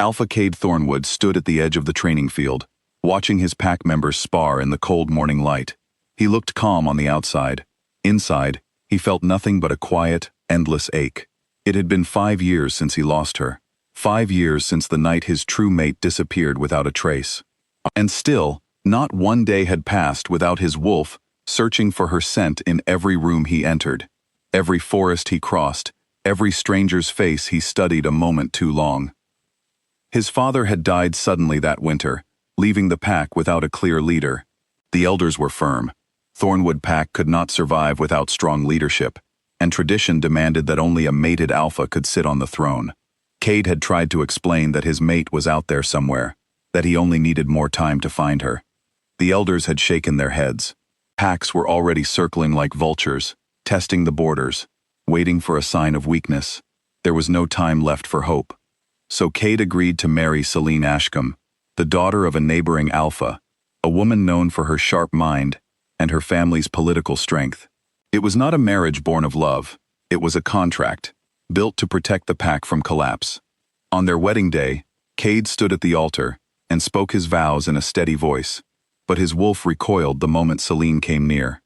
Alpha Cade Thornwood stood at the edge of the training field, watching his pack members spar in the cold morning light. He looked calm on the outside. Inside, he felt nothing but a quiet, endless ache. It had been 5 years since he lost her. 5 years since the night his true mate disappeared without a trace. And still, not one day had passed without his wolf searching for her scent in every room he entered, every forest he crossed, every stranger's face he studied a moment too long. His father had died suddenly that winter, leaving the pack without a clear leader. The elders were firm. Thornwood pack could not survive without strong leadership, and tradition demanded that only a mated alpha could sit on the throne. Cade had tried to explain that his mate was out there somewhere, that he only needed more time to find her. The elders had shaken their heads. Packs were already circling like vultures, testing the borders, waiting for a sign of weakness. There was no time left for hope. So Cade agreed to marry Celine Ashcombe, the daughter of a neighboring alpha, a woman known for her sharp mind and her family's political strength. It was not a marriage born of love. It was a contract, built to protect the pack from collapse. On their wedding day, Cade stood at the altar and spoke his vows in a steady voice, but his wolf recoiled the moment Celine came near.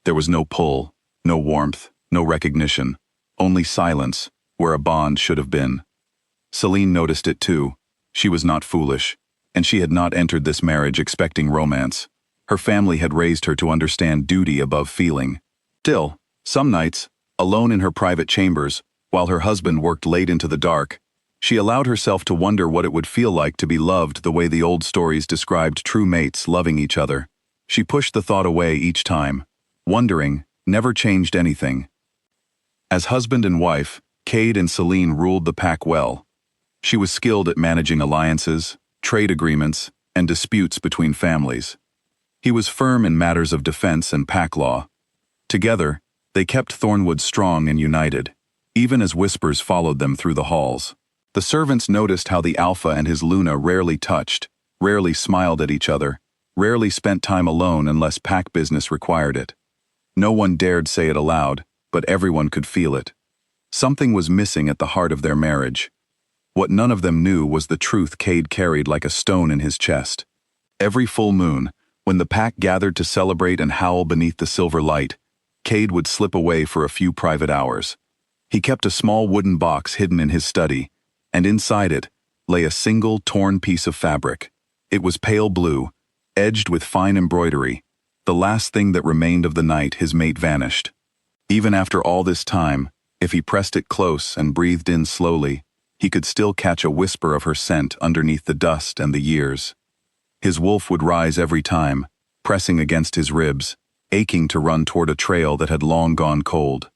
There was no pull, no warmth, no recognition, only silence where a bond should have been. Celine noticed it too. She was not foolish, and she had not entered this marriage expecting romance. Her family had raised her to understand duty above feeling. Still, some nights, alone in her private chambers, while her husband worked late into the dark, she allowed herself to wonder what it would feel like to be loved the way the old stories described true mates loving each other. She pushed the thought away each time. Wondering never changed anything. As husband and wife, Cade and Celine ruled the pack well. She was skilled at managing alliances, trade agreements, and disputes between families. He was firm in matters of defense and pack law. Together, they kept Thornwood strong and united, even as whispers followed them through the halls. The servants noticed how the alpha and his Luna rarely touched, rarely smiled at each other, rarely spent time alone unless pack business required it. No one dared say it aloud, but everyone could feel it. Something was missing at the heart of their marriage. What none of them knew was the truth Cade carried like a stone in his chest. Every full moon, when the pack gathered to celebrate and howl beneath the silver light, Cade would slip away for a few private hours. He kept a small wooden box hidden in his study, and inside it lay a single torn piece of fabric. It was pale blue, edged with fine embroidery. The last thing that remained of the night his mate vanished. Even after all this time, if he pressed it close and breathed in slowly, he could still catch a whisper of her scent underneath the dust and the years. His wolf would rise every time, pressing against his ribs, aching to run toward a trail that had long gone cold.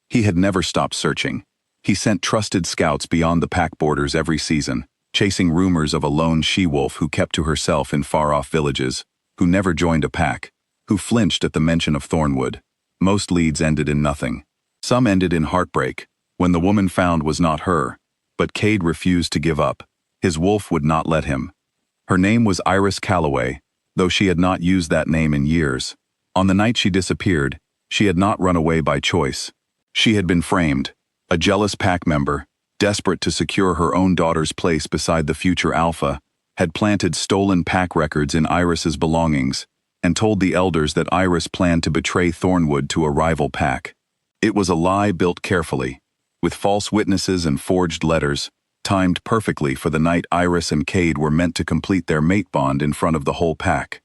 He had never stopped searching. He sent trusted scouts beyond the pack borders every season, chasing rumors of a lone she-wolf who kept to herself in far-off villages, who never joined a pack, who flinched at the mention of Thornwood. Most leads ended in nothing. Some ended in heartbreak, when the woman found was not her, but Cade refused to give up. His wolf would not let him. Her name was Iris Calloway, though she had not used that name in years. On the night she disappeared, she had not run away by choice. She had been framed, a jealous pack member, desperate to secure her own daughter's place beside the future alpha, had planted stolen pack records in Iris's belongings, and told the elders that Iris planned to betray Thornwood to a rival pack. It was a lie built carefully, with false witnesses and forged letters, timed perfectly for the night Iris and Cade were meant to complete their mate bond in front of the whole pack.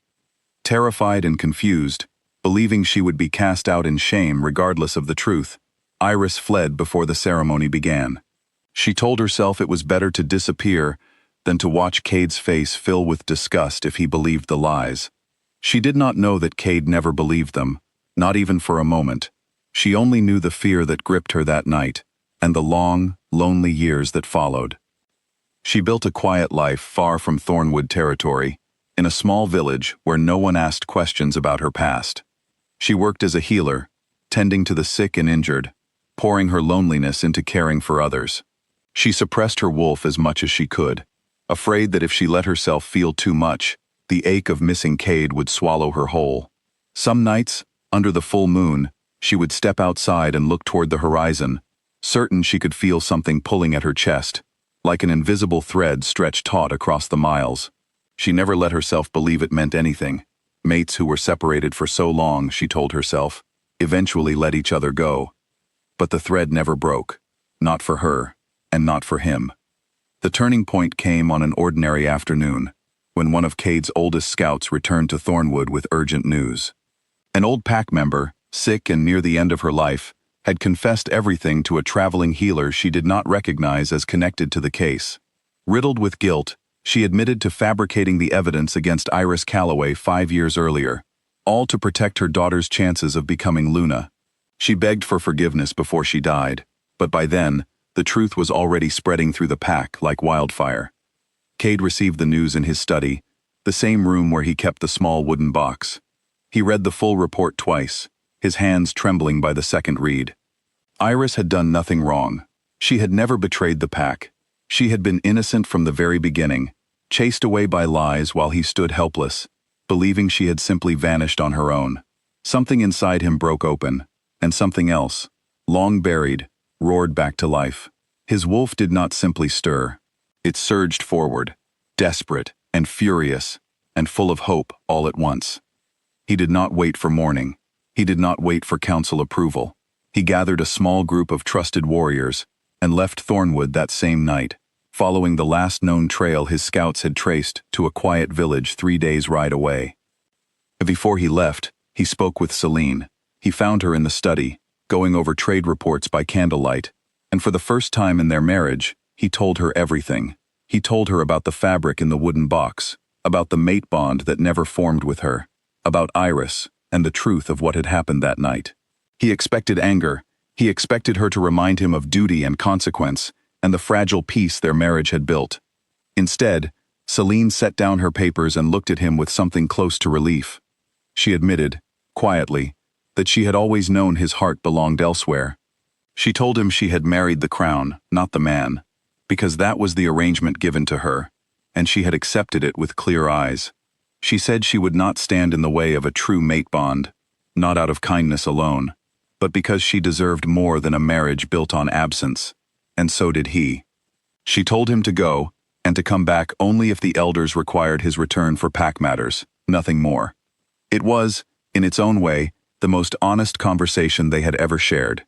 Terrified and confused, believing she would be cast out in shame regardless of the truth, Iris fled before the ceremony began. She told herself it was better to disappear than to watch Cade's face fill with disgust if he believed the lies. She did not know that Cade never believed them, not even for a moment. She only knew the fear that gripped her that night, and the long, lonely years that followed. She built a quiet life far from Thornwood territory, in a small village where no one asked questions about her past. She worked as a healer, tending to the sick and injured, pouring her loneliness into caring for others. She suppressed her wolf as much as she could, afraid that if she let herself feel too much, the ache of missing Cade would swallow her whole. Some nights, under the full moon, she would step outside and look toward the horizon, certain she could feel something pulling at her chest, like an invisible thread stretched taut across the miles. She never let herself believe it meant anything. Mates who were separated for so long, she told herself, eventually let each other go. But the thread never broke. Not for her, and not for him. The turning point came on an ordinary afternoon, when one of Cade's oldest scouts returned to Thornwood with urgent news. An old pack member, sick and near the end of her life, had confessed everything to a traveling healer she did not recognize as connected to the case. Riddled with guilt, she admitted to fabricating the evidence against Iris Calloway 5 years earlier, all to protect her daughter's chances of becoming Luna. She begged for forgiveness before she died, but by then, the truth was already spreading through the pack like wildfire. Cade received the news in his study, the same room where he kept the small wooden box. He read the full report twice, his hands trembling by the second read. Iris had done nothing wrong. She had never betrayed the pack. She had been innocent from the very beginning, chased away by lies while he stood helpless, believing she had simply vanished on her own. Something inside him broke open, and something else, long buried, roared back to life. His wolf did not simply stir. It surged forward, desperate and furious, and full of hope all at once. He did not wait for morning. He did not wait for council approval. He gathered a small group of trusted warriors and left Thornwood that same night, following the last known trail his scouts had traced to a quiet village 3 days' ride away. Before he left, he spoke with Celine. He found her in the study, going over trade reports by candlelight, and for the first time in their marriage, he told her everything. He told her about the fabric in the wooden box, about the mate bond that never formed with her, about Iris, and the truth of what had happened that night. He expected anger. He expected her to remind him of duty and consequence, and the fragile peace their marriage had built. Instead, Celine set down her papers and looked at him with something close to relief. She admitted, quietly, that she had always known his heart belonged elsewhere. She told him she had married the crown, not the man, because that was the arrangement given to her, and she had accepted it with clear eyes. She said she would not stand in the way of a true mate bond, not out of kindness alone, but because she deserved more than a marriage built on absence, and so did he. She told him to go, and to come back only if the elders required his return for pack matters, nothing more. It was, in its own way, the most honest conversation they had ever shared.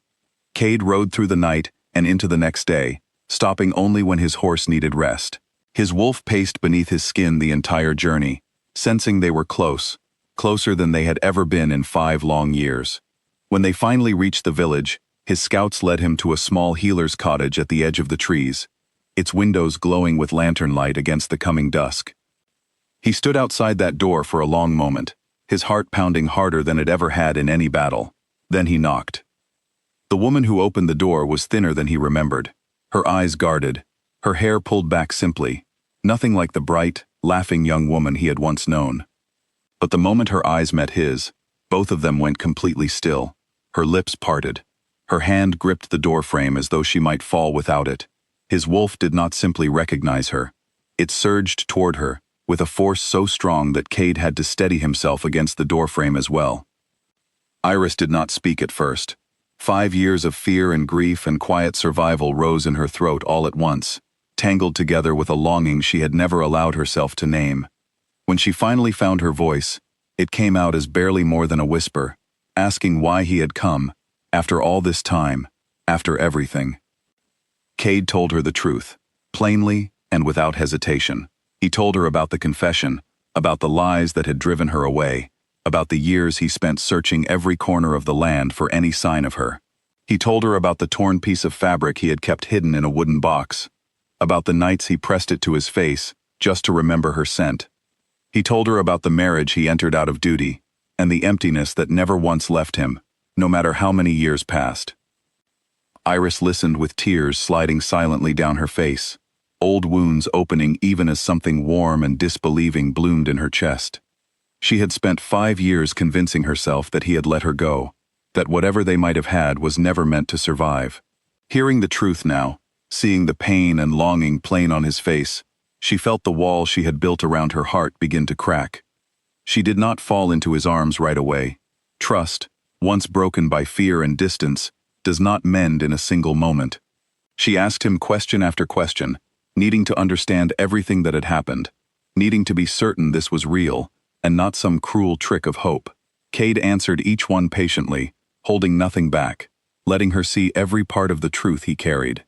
Cade rode through the night and into the next day, stopping only when his horse needed rest. His wolf paced beneath his skin the entire journey, sensing they were close, closer than they had ever been in 5 long years. When they finally reached the village, his scouts led him to a small healer's cottage at the edge of the trees, its windows glowing with lantern light against the coming dusk. He stood outside that door for a long moment, his heart pounding harder than it ever had in any battle. Then he knocked. The woman who opened the door was thinner than he remembered, her eyes guarded, her hair pulled back simply, nothing like the bright, laughing young woman he had once known. But the moment her eyes met his, both of them went completely still. Her lips parted. Her hand gripped the doorframe as though she might fall without it. His wolf did not simply recognize her. It surged toward her, with a force so strong that Cade had to steady himself against the doorframe as well. Iris did not speak at first. 5 years of fear and grief and quiet survival rose in her throat all at once, tangled together with a longing she had never allowed herself to name. When she finally found her voice, it came out as barely more than a whisper, asking why he had come, after all this time, after everything. Cade told her the truth, plainly and without hesitation. He told her about the confession, about the lies that had driven her away, about the years he spent searching every corner of the land for any sign of her. He told her about the torn piece of fabric he had kept hidden in a wooden box, about the nights he pressed it to his face just to remember her scent. He told her about the marriage he entered out of duty, and the emptiness that never once left him, no matter how many years passed. Iris listened with tears sliding silently down her face, old wounds opening even as something warm and disbelieving bloomed in her chest. She had spent 5 years convincing herself that he had let her go, that whatever they might have had was never meant to survive. Hearing the truth now, seeing the pain and longing plain on his face, she felt the wall she had built around her heart begin to crack. She did not fall into his arms right away. Trust, once broken by fear and distance, does not mend in a single moment. She asked him question after question, needing to understand everything that had happened, needing to be certain this was real, and not some cruel trick of hope. Cade answered each one patiently, holding nothing back, letting her see every part of the truth he carried.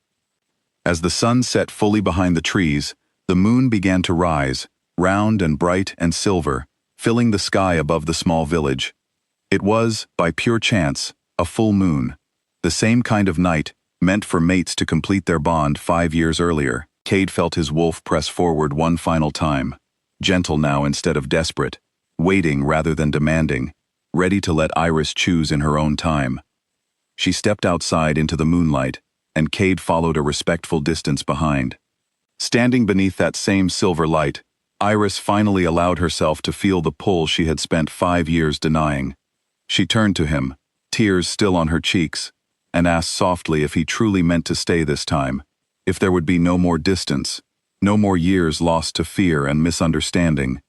As the sun set fully behind the trees, the moon began to rise, round and bright and silver, filling the sky above the small village. It was, by pure chance, a full moon, the same kind of night meant for mates to complete their bond 5 years earlier. Cade felt his wolf press forward one final time, gentle now instead of desperate, waiting rather than demanding, ready to let Iris choose in her own time. She stepped outside into the moonlight, and Cade followed a respectful distance behind. Standing beneath that same silver light, Iris finally allowed herself to feel the pull she had spent 5 years denying. She turned to him, tears still on her cheeks, and asked softly if he truly meant to stay this time, if there would be no more distance, no more years lost to fear and misunderstanding.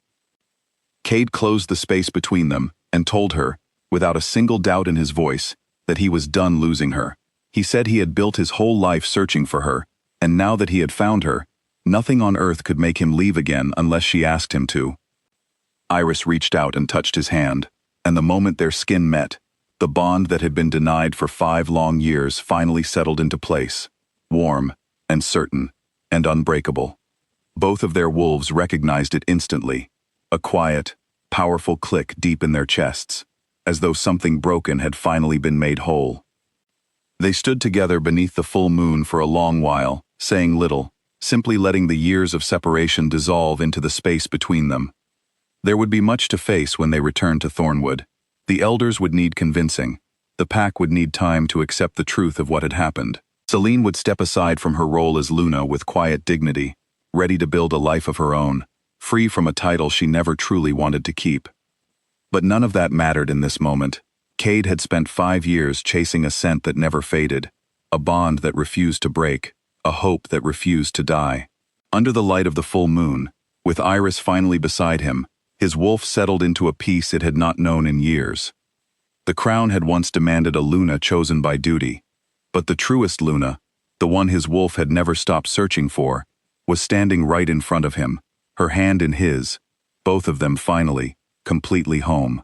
Cade closed the space between them and told her, without a single doubt in his voice, that he was done losing her. He said he had built his whole life searching for her, and now that he had found her, nothing on earth could make him leave again unless she asked him to. Iris reached out and touched his hand, and the moment their skin met, the bond that had been denied for 5 long years finally settled into place, warm and certain and unbreakable. Both of their wolves recognized it instantly, a quiet, powerful click deep in their chests, as though something broken had finally been made whole. They stood together beneath the full moon for a long while, saying little, simply letting the years of separation dissolve into the space between them. There would be much to face when they returned to Thornwood. The elders would need convincing. The pack would need time to accept the truth of what had happened. Celine would step aside from her role as Luna with quiet dignity, ready to build a life of her own, free from a title she never truly wanted to keep. But none of that mattered in this moment. Cade had spent 5 years chasing a scent that never faded, a bond that refused to break, a hope that refused to die. Under the light of the full moon, with Iris finally beside him, his wolf settled into a peace it had not known in years. The crown had once demanded a Luna chosen by duty, but the truest Luna, the one his wolf had never stopped searching for, was standing right in front of him, her hand in his, both of them finally, completely home.